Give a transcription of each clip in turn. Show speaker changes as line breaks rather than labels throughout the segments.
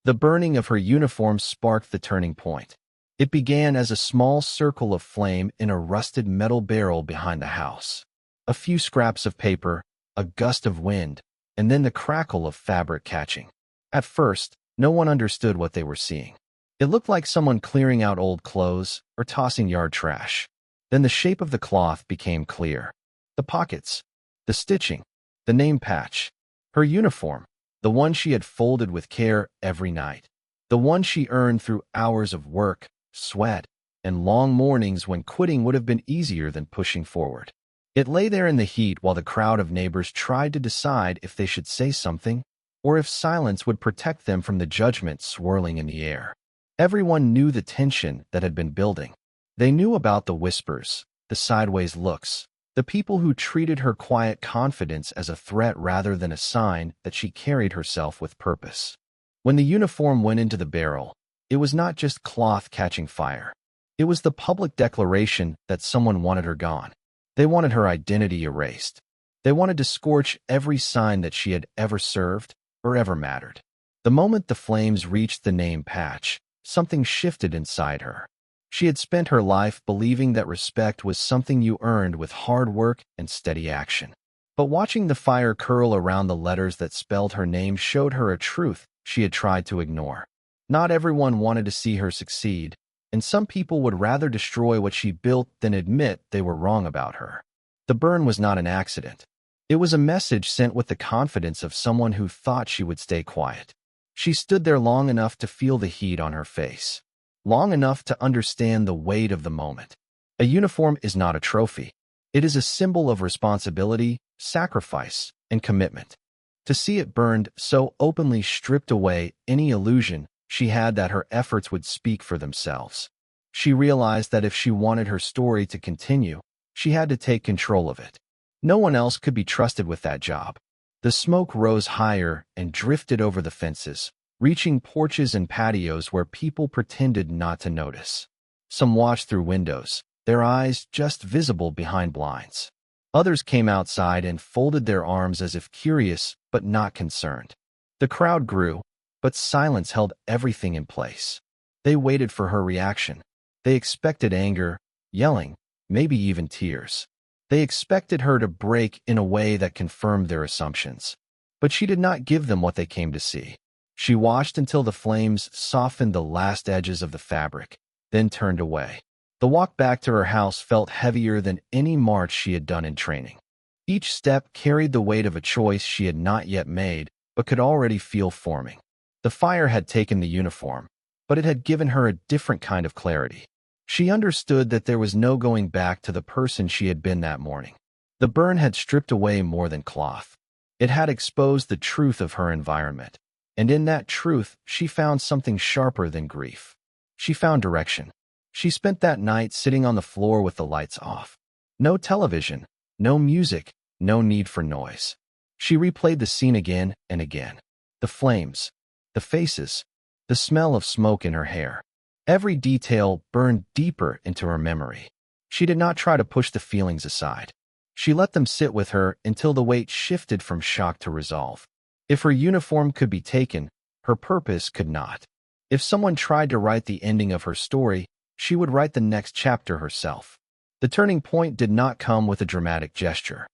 The burning of her uniform sparked the turning point. It began as a small circle of flame in a rusted metal barrel behind the house. A few scraps of paper, a gust of wind, and then the crackle of fabric catching. At first, no one understood what they were seeing. It looked like someone clearing out old clothes or tossing yard trash. Then the shape of the cloth became clear. The pockets, the stitching, the name patch, her uniform, the one she had folded with care every night, the one she earned through hours of work, sweat, and long mornings when quitting would have been easier than pushing forward. It lay there in the heat while the crowd of neighbors tried to decide if they should say something or if silence would protect them from the judgment swirling in the air. Everyone knew the tension that had been building. They knew about the whispers, the sideways looks, the people who treated her quiet confidence as a threat rather than a sign that she carried herself with purpose. When the uniform went into the barrel, it was not just cloth catching fire. It was the public declaration that someone wanted her gone. They wanted her identity erased. They wanted to scorch every sign that she had ever served or ever mattered. The moment the flames reached the name patch, something shifted inside her. She had spent her life believing that respect was something you earned with hard work and steady action. But watching the fire curl around the letters that spelled her name showed her a truth she had tried to ignore. Not everyone wanted to see her succeed, and some people would rather destroy what she built than admit they were wrong about her. The burn was not an accident. It was a message sent with the confidence of someone who thought she would stay quiet. She stood there long enough to feel the heat on her face, long enough to understand the weight of the moment. A uniform is not a trophy. It is a symbol of responsibility, sacrifice, and commitment. To see it burned so openly stripped away any illusion she had that her efforts would speak for themselves. She realized that if she wanted her story to continue, she had to take control of it. No one else could be trusted with that job. The smoke rose higher and drifted over the fences, reaching porches and patios where people pretended not to notice. Some watched through windows, their eyes just visible behind blinds. Others came outside and folded their arms as if curious but not concerned. The crowd grew, but silence held everything in place. They waited for her reaction. They expected anger, yelling, maybe even tears. They expected her to break in a way that confirmed their assumptions. But she did not give them what they came to see. She watched until the flames softened the last edges of the fabric, then turned away. The walk back to her house felt heavier than any march she had done in training. Each step carried the weight of a choice she had not yet made, but could already feel forming. The fire had taken the uniform, but it had given her a different kind of clarity. She understood that there was no going back to the person she had been that morning. The burn had stripped away more than cloth. It had exposed the truth of her environment, and in that truth she found something sharper than grief. She found direction. She spent that night sitting on the floor with the lights off. No television, no music, no need for noise. She replayed the scene again and again. The flames, the faces, the smell of smoke in her hair. Every detail burned deeper into her memory. She did not try to push the feelings aside. She let them sit with her until the weight shifted from shock to resolve. If her uniform could be taken, her purpose could not. If someone tried to write the ending of her story, she would write the next chapter herself. The turning point did not come with a dramatic gesture.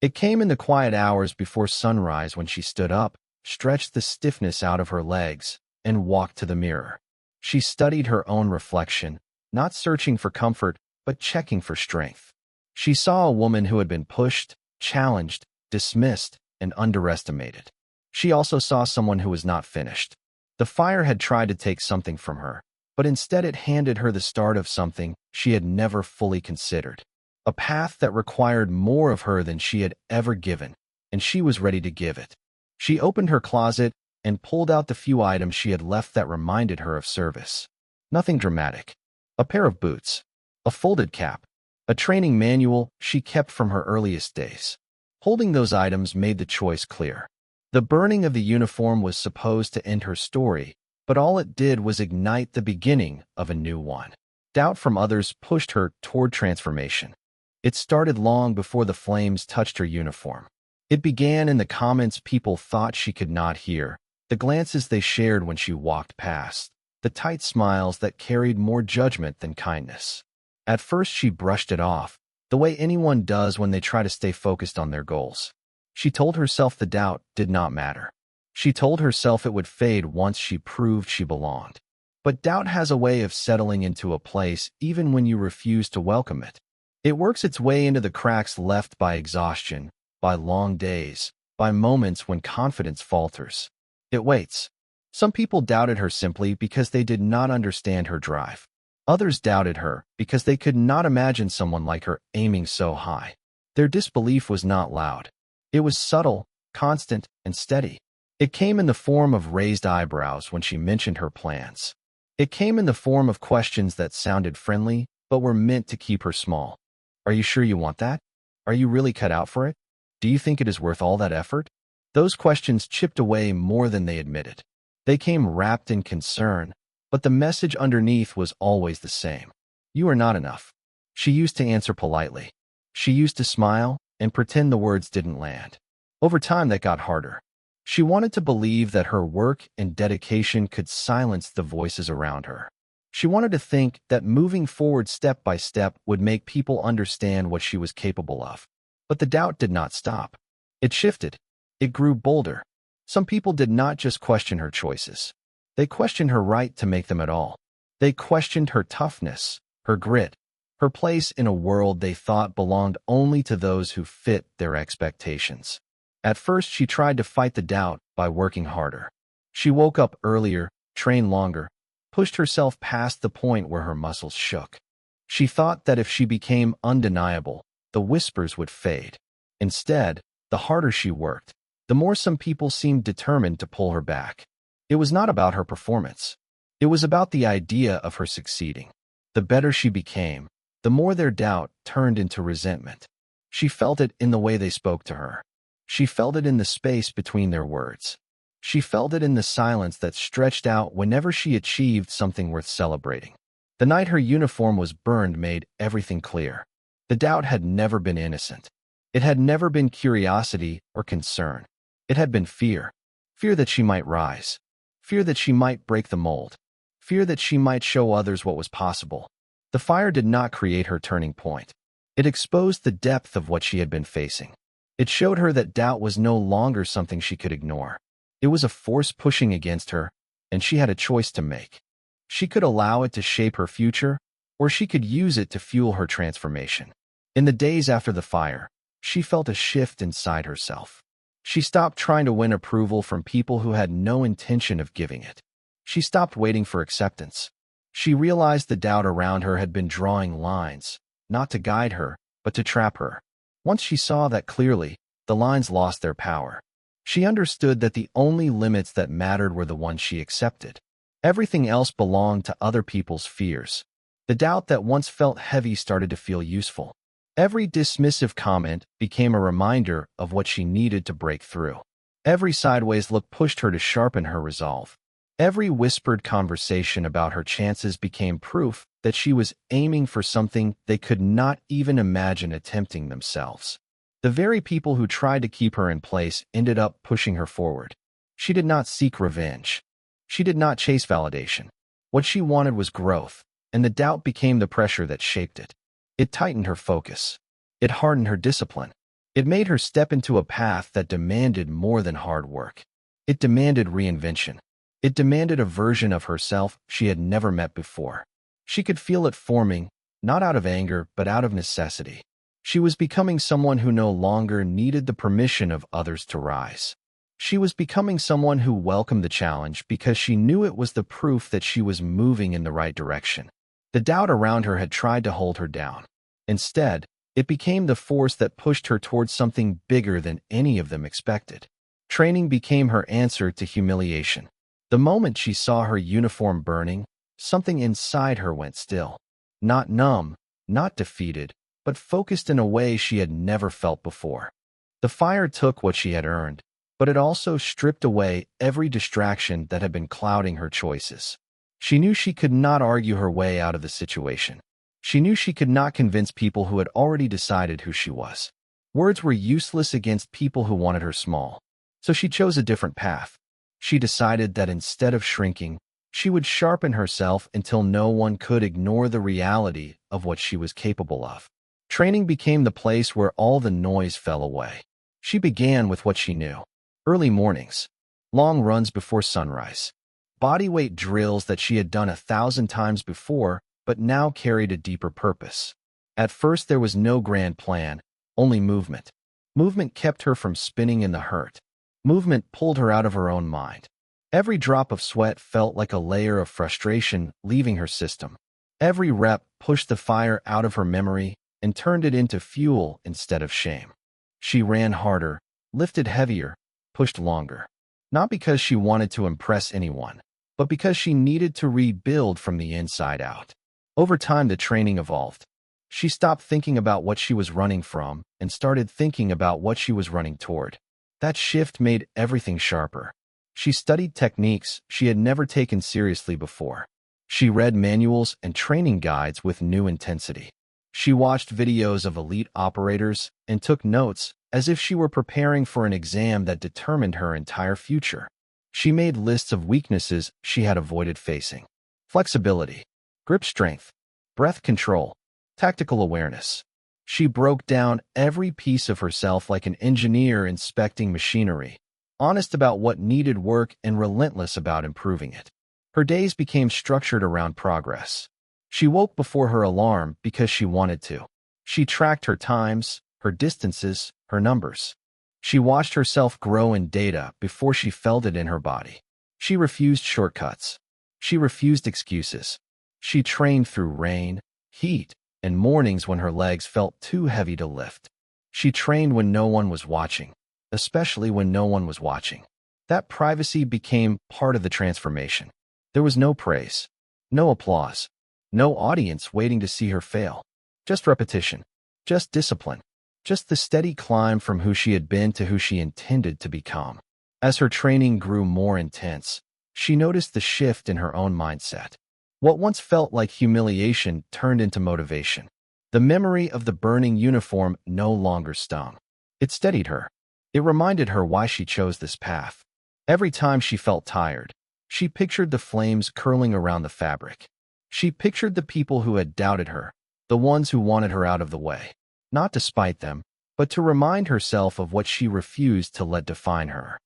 It came in the quiet hours before sunrise when she stood up, stretched the stiffness out of her legs, and walked to the mirror. She studied her own reflection, not searching for comfort, but checking for strength. She saw a woman who had been pushed, challenged, dismissed, and underestimated. She also saw someone who was not finished. The fire had tried to take something from her, but instead it handed her the start of something she had never fully considered. A path that required more of her than she had ever given, and she was ready to give it. She opened her closet and pulled out the few items she had left that reminded her of service. Nothing dramatic. A pair of boots, a folded cap, a training manual she kept from her earliest days. Holding those items made the choice clear. The burning of the uniform was supposed to end her story, but all it did was ignite the beginning of a new one. Doubt from others pushed her toward transformation. It started long before the flames touched her uniform. It began in the comments people thought she could not hear, the glances they shared when she walked past, the tight smiles that carried more judgment than kindness. At first she brushed it off, the way anyone does when they try to stay focused on their goals. She told herself the doubt did not matter. She told herself it would fade once she proved she belonged. But doubt has a way of settling into a place even when you refuse to welcome it. It works its way into the cracks left by exhaustion, by long days, by moments when confidence falters. It waits. Some people doubted her simply because they did not understand her drive. Others doubted her because they could not imagine someone like her aiming so high. Their disbelief was not loud. It was subtle, constant, and steady. It came in the form of raised eyebrows when she mentioned her plans. It came in the form of questions that sounded friendly but were meant to keep her small. Are you sure you want that? Are you really cut out for it? Do you think it is worth all that effort? Those questions chipped away more than they admitted. They came wrapped in concern, but the message underneath was always the same. You are not enough. She used to answer politely. She used to smile and pretend the words didn't land. Over time, that got harder. She wanted to believe that her work and dedication could silence the voices around her. She wanted to think that moving forward step by step would make people understand what she was capable of. But the doubt did not stop. It shifted. It grew bolder. Some people did not just question her choices. They questioned her right to make them at all. They questioned her toughness, her grit, her place in a world they thought belonged only to those who fit their expectations. At first, she tried to fight the doubt by working harder. She woke up earlier, trained longer, pushed herself past the point where her muscles shook. She thought that if she became undeniable, the whispers would fade. Instead, the harder she worked, the more some people seemed determined to pull her back. It was not about her performance. It was about the idea of her succeeding. The better she became, the more their doubt turned into resentment. She felt it in the way they spoke to her. She felt it in the space between their words. She felt it in the silence that stretched out whenever she achieved something worth celebrating. The night her uniform was burned made everything clear. The doubt had never been innocent. It had never been curiosity or concern. It had been fear. Fear that she might rise. Fear that she might break the mold. Fear that she might show others what was possible. The fire did not create her turning point. It exposed the depth of what she had been facing. It showed her that doubt was no longer something she could ignore. It was a force pushing against her, and she had a choice to make. She could allow it to shape her future, or she could use it to fuel her transformation. In the days after the fire, she felt a shift inside herself. She stopped trying to win approval from people who had no intention of giving it. She stopped waiting for acceptance. She realized the doubt around her had been drawing lines, not to guide her, but to trap her. Once she saw that clearly, the lines lost their power. She understood that the only limits that mattered were the ones she accepted. Everything else belonged to other people's fears. The doubt that once felt heavy started to feel useful. Every dismissive comment became a reminder of what she needed to break through. Every sideways look pushed her to sharpen her resolve. Every whispered conversation about her chances became proof that she was aiming for something they could not even imagine attempting themselves. The very people who tried to keep her in place ended up pushing her forward. She did not seek revenge. She did not chase validation. What she wanted was growth, and the doubt became the pressure that shaped it. It tightened her focus. It hardened her discipline. It made her step into a path that demanded more than hard work. It demanded reinvention. It demanded a version of herself she had never met before. She could feel it forming, not out of anger, but out of necessity. She was becoming someone who no longer needed the permission of others to rise. She was becoming someone who welcomed the challenge because she knew it was the proof that she was moving in the right direction. The doubt around her had tried to hold her down. Instead, it became the force that pushed her towards something bigger than any of them expected. Training became her answer to humiliation. The moment she saw her uniform burning, something inside her went still. Not numb, not defeated, but focused in a way she had never felt before. The fire took what she had earned, but it also stripped away every distraction that had been clouding her choices. She knew she could not argue her way out of the situation. She knew she could not convince people who had already decided who she was. Words were useless against people who wanted her small. So she chose a different path. She decided that instead of shrinking, she would sharpen herself until no one could ignore the reality of what she was capable of. Training became the place where all the noise fell away. She began with what she knew. Early mornings, long runs before sunrise, bodyweight drills that she had done 1,000 times before, but now carried a deeper purpose. At first there was no grand plan, only movement. Movement kept her from spinning in the hurt. Movement pulled her out of her own mind. Every drop of sweat felt like a layer of frustration leaving her system. Every rep pushed the fire out of her memory and turned it into fuel instead of shame. She ran harder, lifted heavier, pushed longer. Not because she wanted to impress anyone, but because she needed to rebuild from the inside out. Over time, the training evolved. She stopped thinking about what she was running from and started thinking about what she was running toward. That shift made everything sharper. She studied techniques she had never taken seriously before. She read manuals and training guides with new intensity. She watched videos of elite operators and took notes as if she were preparing for an exam that determined her entire future. She made lists of weaknesses she had avoided facing. Flexibility, grip strength, breath control, tactical awareness. She broke down every piece of herself like an engineer inspecting machinery, honest about what needed work and relentless about improving it. Her days became structured around progress. She woke before her alarm because she wanted to. She tracked her times, her distances, her numbers. She watched herself grow in data before she felt it in her body. She refused shortcuts. She refused excuses. She trained through rain, heat, and mornings when her legs felt too heavy to lift. She trained when no one was watching, especially when no one was watching. That privacy became part of the transformation. There was no praise, no applause, no audience waiting to see her fail. Just repetition, just discipline, just the steady climb from who she had been to who she intended to become. As her training grew more intense, she noticed the shift in her own mindset. What once felt like humiliation turned into motivation. The memory of the burning uniform no longer stung. It steadied her. It reminded her why she chose this path. Every time she felt tired, she pictured the flames curling around the fabric. She pictured the people who had doubted her, the ones who wanted her out of the way. Not to spite them, but to remind herself of what she refused to let define her.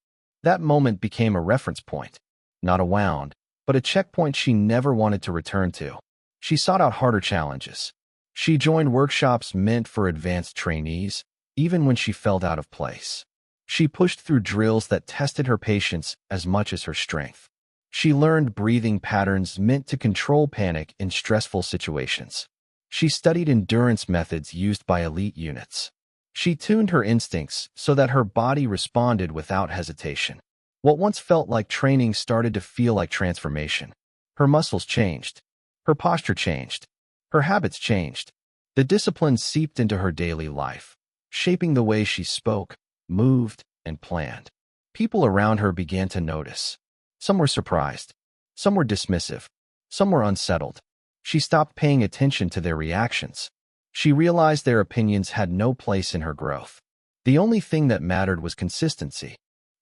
That moment became a reference point, not a wound, but a checkpoint she never wanted to return to. She sought out harder challenges. She joined workshops meant for advanced trainees, even when she felt out of place. She pushed through drills that tested her patience as much as her strength. She learned breathing patterns meant to control panic in stressful situations. She studied endurance methods used by elite units. She tuned her instincts so that her body responded without hesitation. What once felt like training started to feel like transformation. Her muscles changed. Her posture changed. Her habits changed. The discipline seeped into her daily life, shaping the way she spoke, moved, and planned. People around her began to notice. Some were surprised. Some were dismissive. Some were unsettled. She stopped paying attention to their reactions. She realized their opinions had no place in her growth. The only thing that mattered was consistency.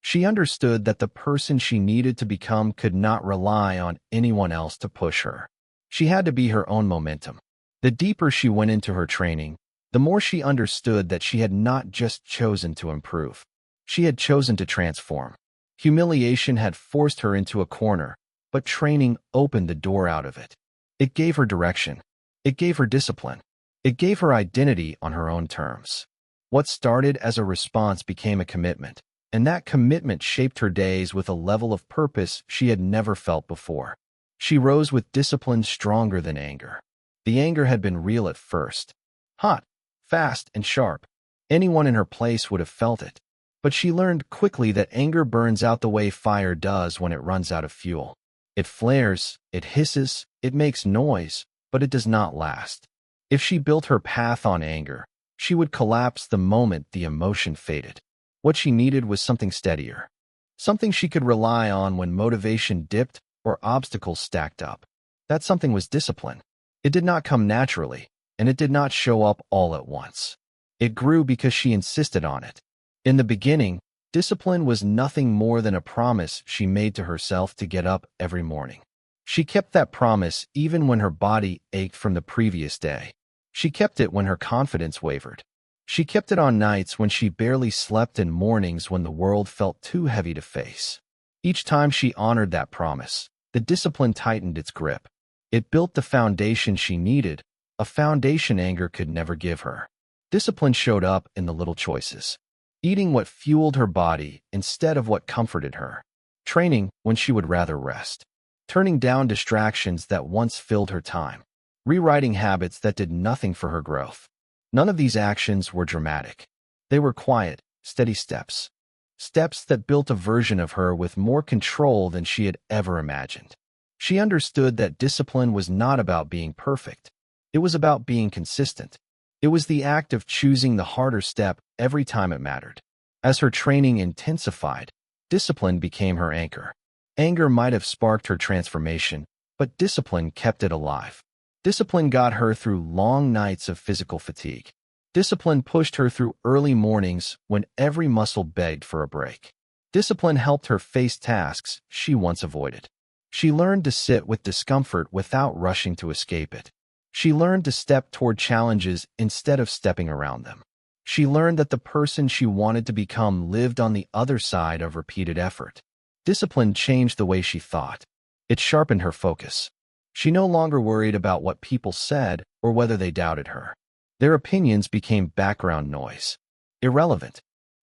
She understood that the person she needed to become could not rely on anyone else to push her. She had to be her own momentum. The deeper she went into her training, the more she understood that she had not just chosen to improve. She had chosen to transform. Humiliation had forced her into a corner, but training opened the door out of it. It gave her direction. It gave her discipline. It gave her identity on her own terms. What started as a response became a commitment, and that commitment shaped her days with a level of purpose she had never felt before. She rose with discipline stronger than anger. The anger had been real at first. Hot, fast, and sharp. Anyone in her place would have felt it. But she learned quickly that anger burns out the way fire does when it runs out of fuel. It flares, it hisses, it makes noise, but it does not last. If she built her path on anger, she would collapse the moment the emotion faded. What she needed was something steadier, something she could rely on when motivation dipped or obstacles stacked up. That something was discipline. It did not come naturally, and it did not show up all at once. It grew because she insisted on it. In the beginning, Discipline was nothing more than a promise she made to herself to get up every morning. She kept that promise even when her body ached from the previous day. She kept it when her confidence wavered. She kept it on nights when she barely slept and mornings when the world felt too heavy to face. Each time she honored that promise, the discipline tightened its grip. It built the foundation she needed, a foundation anger could never give her. Discipline showed up in the little choices. Eating what fueled her body instead of what comforted her. Training when she would rather rest. Turning down distractions that once filled her time. Rewriting habits that did nothing for her growth. None of these actions were dramatic. They were quiet, steady steps. Steps that built a version of her with more control than she had ever imagined. She understood that discipline was not about being perfect. It was about being consistent. It was the act of choosing the harder step every time it mattered. As her training intensified, discipline became her anchor. Anger might have sparked her transformation, but discipline kept it alive. Discipline got her through long nights of physical fatigue. Discipline pushed her through early mornings when every muscle begged for a break. Discipline helped her face tasks she once avoided. She learned to sit with discomfort without rushing to escape it. She learned to step toward challenges instead of stepping around them. She learned that the person she wanted to become lived on the other side of repeated effort. Discipline changed the way she thought. It sharpened her focus. She no longer worried about what people said or whether they doubted her. Their opinions became background noise. Irrelevant.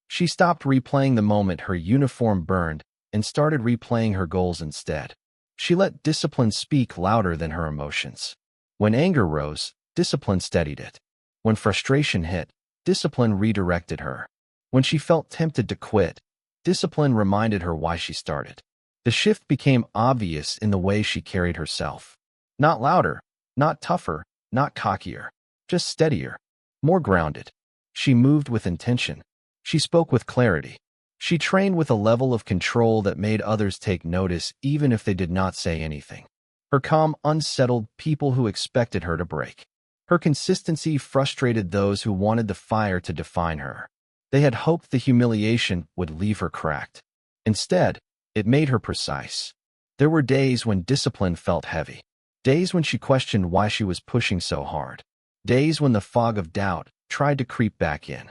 She stopped replaying the moment her uniform burned and started replaying her goals instead. She let discipline speak louder than her emotions. When anger rose, discipline steadied it. When frustration hit, discipline redirected her. When she felt tempted to quit, discipline reminded her why she started. The shift became obvious in the way she carried herself. Not louder, not tougher, not cockier, just steadier, more grounded. She moved with intention. She spoke with clarity. She trained with a level of control that made others take notice even if they did not say anything. Her calm unsettled people who expected her to break. Her consistency frustrated those who wanted the fire to define her. They had hoped the humiliation would leave her cracked. Instead, it made her precise. There were days when discipline felt heavy. Days when she questioned why she was pushing so hard. Days when the fog of doubt tried to creep back in.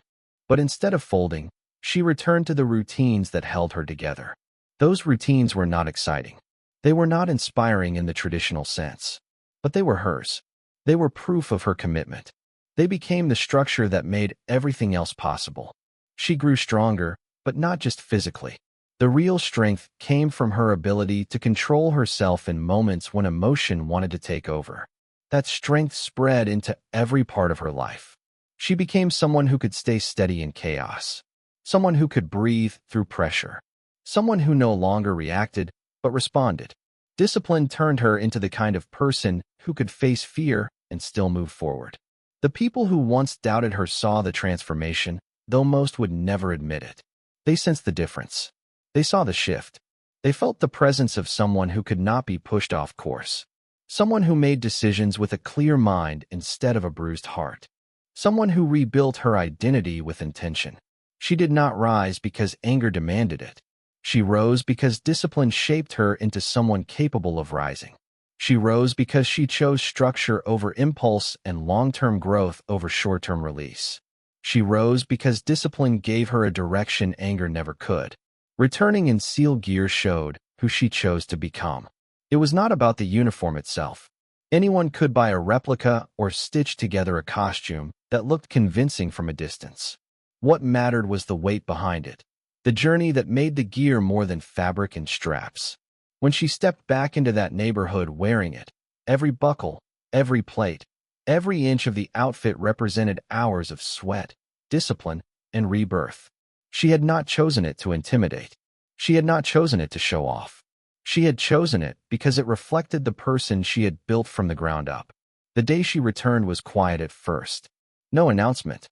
But instead of folding, she returned to the routines that held her together. Those routines were not exciting. They were not inspiring in the traditional sense. But they were hers. They were proof of her commitment. They became the structure that made everything else possible. She grew stronger, but not just physically. The real strength came from her ability to control herself in moments when emotion wanted to take over. That strength spread into every part of her life. She became someone who could stay steady in chaos. Someone who could breathe through pressure. Someone who no longer reacted, but responded. Discipline turned her into the kind of person who could face fear and still move forward. The people who once doubted her saw the transformation, though most would never admit it. They sensed the difference. They saw the shift. They felt the presence of someone who could not be pushed off course. Someone who made decisions with a clear mind instead of a bruised heart. Someone who rebuilt her identity with intention. She did not rise because anger demanded it. She rose because discipline shaped her into someone capable of rising. She rose because she chose structure over impulse and long-term growth over short-term release. She rose because discipline gave her a direction anger never could. Returning in SEAL gear showed who she chose to become. It was not about the uniform itself. Anyone could buy a replica or stitch together a costume that looked convincing from a distance. What mattered was the weight behind it, the journey that made the gear more than fabric and straps. When she stepped back into that neighborhood wearing it, every buckle, every plate, every inch of the outfit represented hours of sweat, discipline, and rebirth. She had not chosen it to intimidate. She had not chosen it to show off. She had chosen it because it reflected the person she had built from the ground up. The day she returned was quiet at first. No announcement.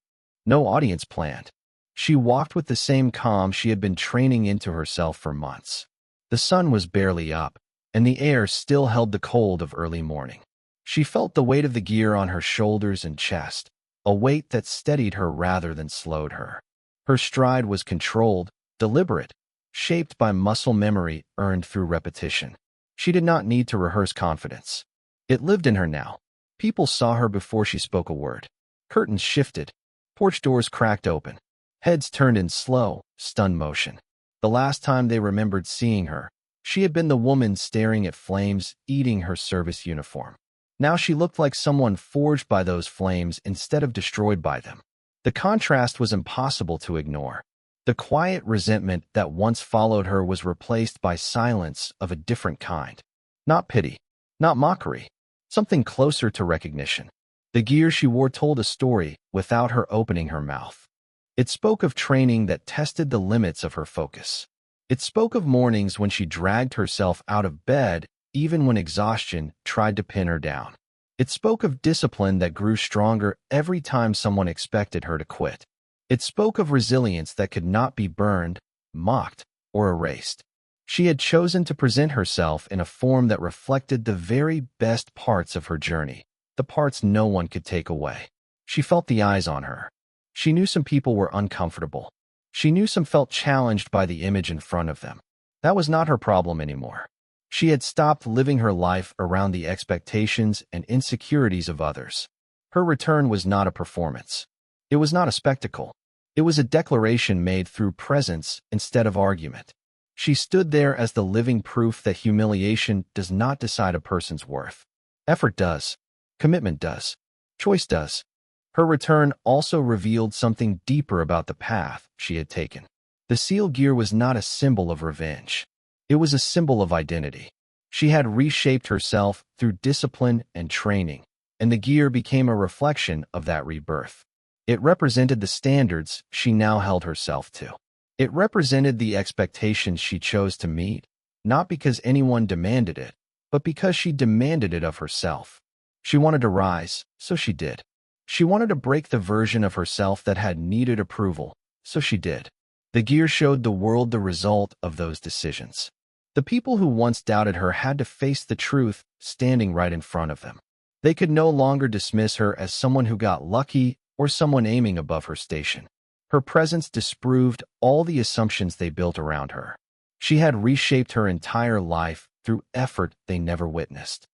No audience planned. She walked with the same calm she had been training into herself for months. The sun was barely up, and the air still held the cold of early morning. She felt the weight of the gear on her shoulders and chest, a weight that steadied her rather than slowed her. Her stride was controlled, deliberate, shaped by muscle memory earned through repetition. She did not need to rehearse confidence. It lived in her now. People saw her before she spoke a word. Curtains shifted. Porch doors cracked open. Heads turned in slow, stunned motion. The last time they remembered seeing her, she had been the woman staring at flames, eating her service uniform. Now she looked like someone forged by those flames instead of destroyed by them. The contrast was impossible to ignore. The quiet resentment that once followed her was replaced by silence of a different kind. Not pity, not mockery, something closer to recognition. The gear she wore told a story without her opening her mouth. It spoke of training that tested the limits of her focus. It spoke of mornings when she dragged herself out of bed even when exhaustion tried to pin her down. It spoke of discipline that grew stronger every time someone expected her to quit. It spoke of resilience that could not be burned, mocked, or erased. She had chosen to present herself in a form that reflected the very best parts of her journey, the parts no one could take away. She felt the eyes on her. She knew some people were uncomfortable. She knew some felt challenged by the image in front of them. That was not her problem anymore. She had stopped living her life around the expectations and insecurities of others. Her return was not a performance. It was not a spectacle. It was a declaration made through presence instead of argument. She stood there as the living proof that humiliation does not decide a person's worth. Effort does. Commitment does. Choice does. Her return also revealed something deeper about the path she had taken. The seal gear was not a symbol of revenge. It was a symbol of identity. She had reshaped herself through discipline and training, and the gear became a reflection of that rebirth. It represented the standards she now held herself to. It represented the expectations she chose to meet, not because anyone demanded it, but because she demanded it of herself. She wanted to rise, so she did. She wanted to break the version of herself that had needed approval, so she did. The gear showed the world the result of those decisions. The people who once doubted her had to face the truth standing right in front of them. They could no longer dismiss her as someone who got lucky or someone aiming above her station. Her presence disproved all the assumptions they built around her. She had reshaped her entire life through effort they never witnessed.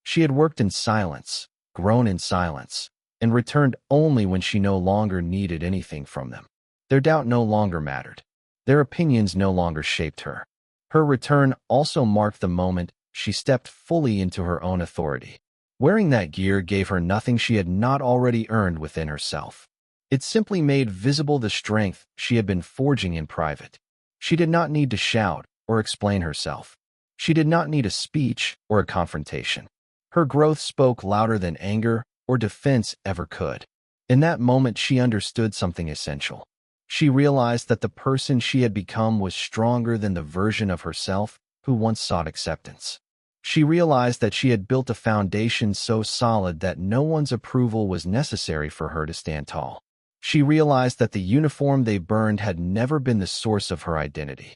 She had worked in silence, grown in silence, and returned only when she no longer needed anything from them. Their doubt no longer mattered. Their opinions no longer shaped her. Her return also marked the moment she stepped fully into her own authority. Wearing that gear gave her nothing she had not already earned within herself. It simply made visible the strength she had been forging in private. She did not need to shout or explain herself. She did not need a speech or a confrontation. Her growth spoke louder than anger or defense ever could. In that moment, she understood something essential. She realized that the person she had become was stronger than the version of herself who once sought acceptance. She realized that she had built a foundation so solid that no one's approval was necessary for her to stand tall. She realized that the uniform they burned had never been the source of her identity.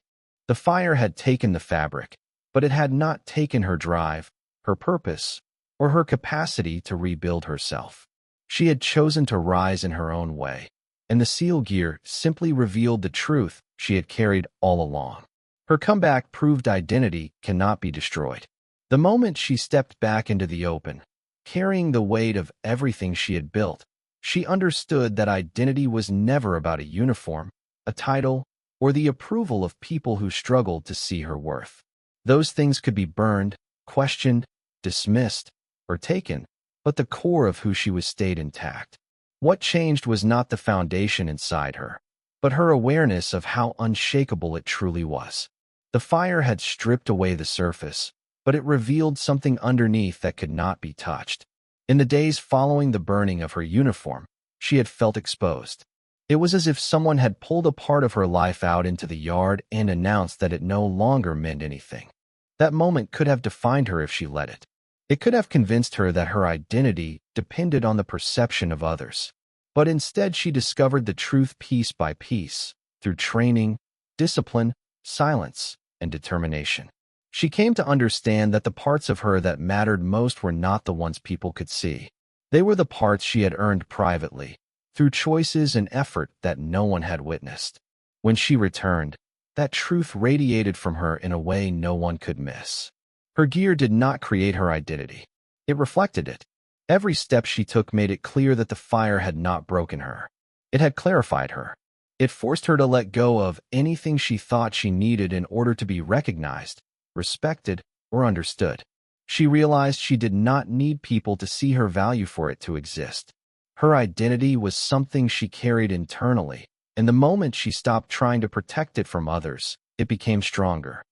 The fire had taken the fabric, but it had not taken her drive, her purpose, or her capacity to rebuild herself. She had chosen to rise in her own way, and the seal gear simply revealed the truth she had carried all along. Her comeback proved identity cannot be destroyed. The moment she stepped back into the open, carrying the weight of everything she had built, she understood that identity was never about a uniform, a title, or the approval of people who struggled to see her worth. Those things could be burned, questioned, dismissed, or taken, but the core of who she was stayed intact. What changed was not the foundation inside her, but her awareness of how unshakable it truly was. The fire had stripped away the surface, but it revealed something underneath that could not be touched. In the days following the burning of her uniform, she had felt exposed. It was as if someone had pulled a part of her life out into the yard and announced that it no longer meant anything. That moment could have defined her if she let it. It could have convinced her that her identity depended on the perception of others. But instead, she discovered the truth piece by piece, through training, discipline, silence, and determination. She came to understand that the parts of her that mattered most were not the ones people could see. They were the parts she had earned privately, through choices and effort that no one had witnessed. When she returned, That truth radiated from her in a way no one could miss. Her gear did not create her identity. It reflected it. Every step she took made it clear that the fire had not broken her. It had clarified her. It forced her to let go of anything she thought she needed in order to be recognized, respected, or understood. She realized she did not need people to see her value for it to exist. Her identity was something she carried internally, and the moment she stopped trying to protect it from others, it became stronger.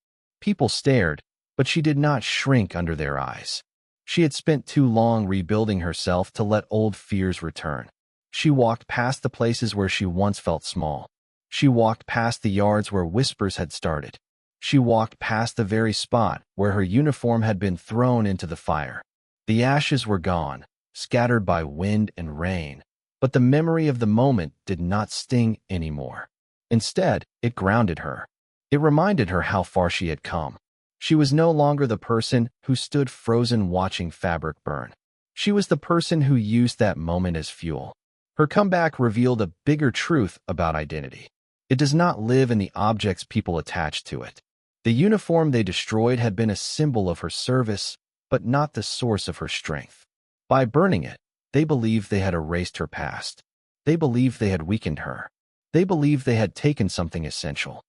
People stared, but she did not shrink under their eyes. She had spent too long rebuilding herself to let old fears return. She walked past the places where she once felt small. She walked past the yards where whispers had started. She walked past the very spot where her uniform had been thrown into the fire. The ashes were gone, scattered by wind and rain, but the memory of the moment did not sting anymore. Instead, it grounded her. It reminded her how far she had come. She was no longer the person who stood frozen watching fabric burn. She was the person who used that moment as fuel. Her comeback revealed a bigger truth about identity. It does not live in the objects people attach to it. The uniform they destroyed had been a symbol of her service, but not the source of her strength. By burning it, they believed they had erased her past. They believed they had weakened her. They believed they had taken something essential.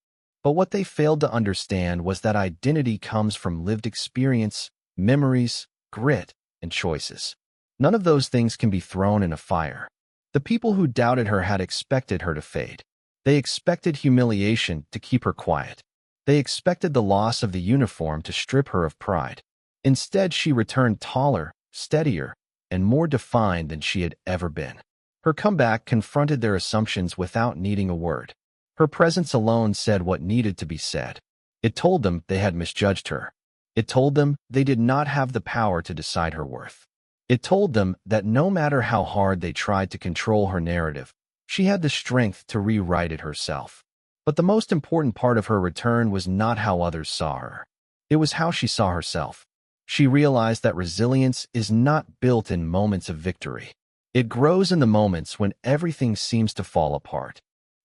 But what they failed to understand was that identity comes from lived experience, memories, grit, and choices. None of those things can be thrown in a fire. The people who doubted her had expected her to fade. They expected humiliation to keep her quiet. They expected the loss of the uniform to strip her of pride. Instead, she returned taller, steadier, and more defined than she had ever been. Her comeback confronted their assumptions without needing a word. Her presence alone said what needed to be said. It told them they had misjudged her. It told them they did not have the power to decide her worth. It told them that no matter how hard they tried to control her narrative, she had the strength to rewrite it herself. But the most important part of her return was not how others saw her. It was how she saw herself. She realized that resilience is not built in moments of victory. It grows in the moments when everything seems to fall apart.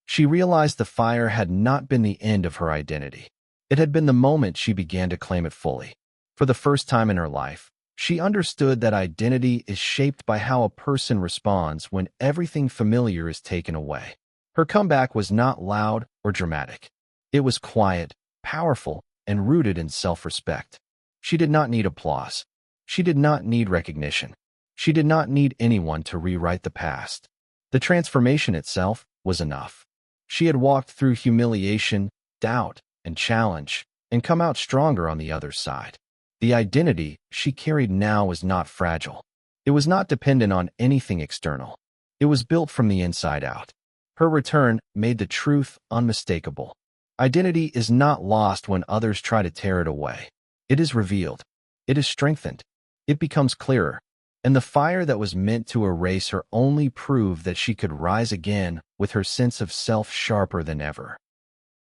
She realized the fire had not been the end of her identity. It had been the moment she began to claim it fully. For the first time in her life, she understood that identity is shaped by how a person responds when everything familiar is taken away. Her comeback was not loud or dramatic. It was quiet, powerful, and rooted in self-respect. She did not need applause. She did not need recognition. She did not need anyone to rewrite the past. The transformation itself was enough. She had walked through humiliation, doubt, and challenge, and come out stronger on the other side. The identity she carried now was not fragile. It was not dependent on anything external. It was built from the inside out. Her return made the truth unmistakable. Identity is not lost when others try to tear it away. It is revealed. It is strengthened. It becomes clearer. And the fire that was meant to erase her only proved that she could rise again with her sense of self sharper than ever.